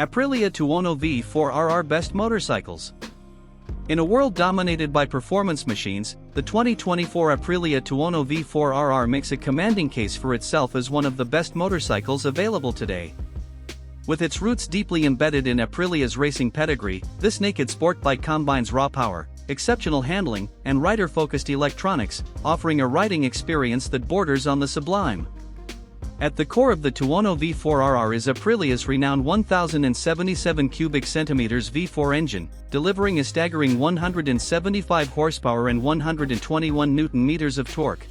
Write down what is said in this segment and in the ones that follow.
Aprilia Tuono V4 RR Best Motorcycles. In a world dominated by performance machines, the 2024 Aprilia Tuono V4 RR makes a commanding case for itself as one of the best motorcycles available today. With its roots deeply embedded in Aprilia's racing pedigree, this naked sport bike combines raw power, exceptional handling, and rider-focused electronics, offering a riding experience that borders on the sublime. At the core of the Tuono V4 RR is Aprilia's renowned 1077 cubic centimeters V4 engine, delivering a staggering 175 horsepower and 121 Nm of torque.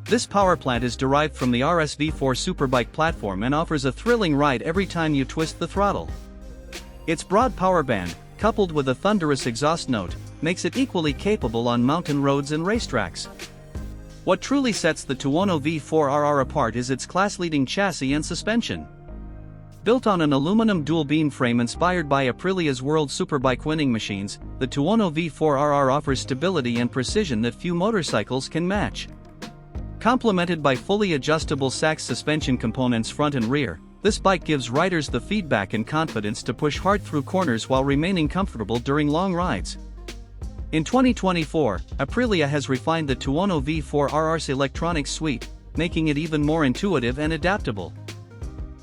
This power plant is derived from the RS V4 superbike platform and offers a thrilling ride every time you twist the throttle. Its broad power band, coupled with a thunderous exhaust note, makes it equally capable on mountain roads and racetracks. What truly sets the Tuono V4 RR apart is its class-leading chassis and suspension. Built on an aluminum dual-beam frame inspired by Aprilia's World Superbike winning machines, the Tuono V4 RR offers stability and precision that few motorcycles can match. Complemented by fully adjustable SAX suspension components front and rear, this bike gives riders the feedback and confidence to push hard through corners while remaining comfortable during long rides. In 2024, Aprilia has refined the Tuono V4 RR's electronics suite, making it even more intuitive and adaptable.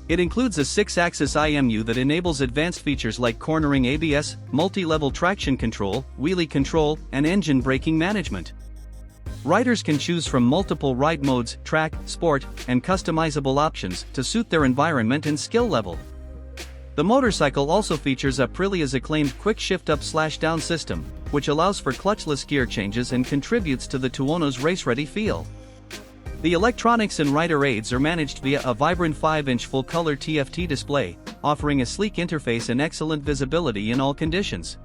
It includes a 6-axis IMU that enables advanced features like cornering ABS, multi-level traction control, wheelie control, and engine braking management. Riders can choose from multiple ride modes, track, sport, and customizable options to suit their environment and skill level. The motorcycle also features Aprilia's acclaimed quick shift up/down system, which allows for clutchless gear changes and contributes to the Tuono's race-ready feel. The electronics and rider aids are managed via a vibrant 5-inch full-color TFT display, offering a sleek interface and excellent visibility in all conditions.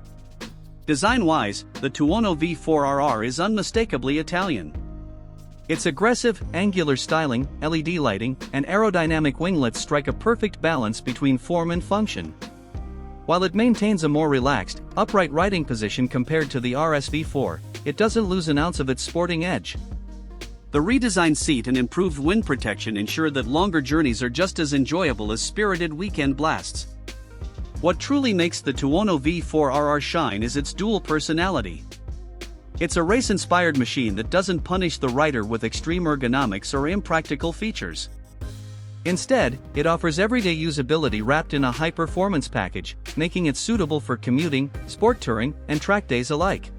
Design-wise, the Tuono V4 RR is unmistakably Italian. Its aggressive, angular styling, LED lighting, and aerodynamic winglets strike a perfect balance between form and function. While it maintains a more relaxed, upright riding position compared to the RS V4, it doesn't lose an ounce of its sporting edge. The redesigned seat and improved wind protection ensure that longer journeys are just as enjoyable as spirited weekend blasts. What truly makes the Tuono V4 RR shine is its dual personality. It's a race-inspired machine that doesn't punish the rider with extreme ergonomics or impractical features. Instead, it offers everyday usability wrapped in a high-performance package, making it suitable for commuting, sport touring, and track days alike.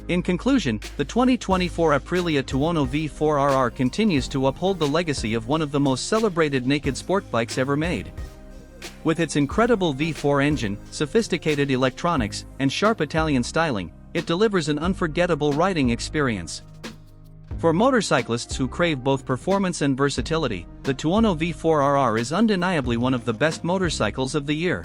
In conclusion, the 2024 Aprilia Tuono V4 RR continues to uphold the legacy of one of the most celebrated naked sport bikes ever made. With its incredible V4 engine, sophisticated electronics, and sharp Italian styling, it delivers an unforgettable riding experience. For motorcyclists who crave both performance and versatility, the Tuono V4 RR is undeniably one of the best motorcycles of the year.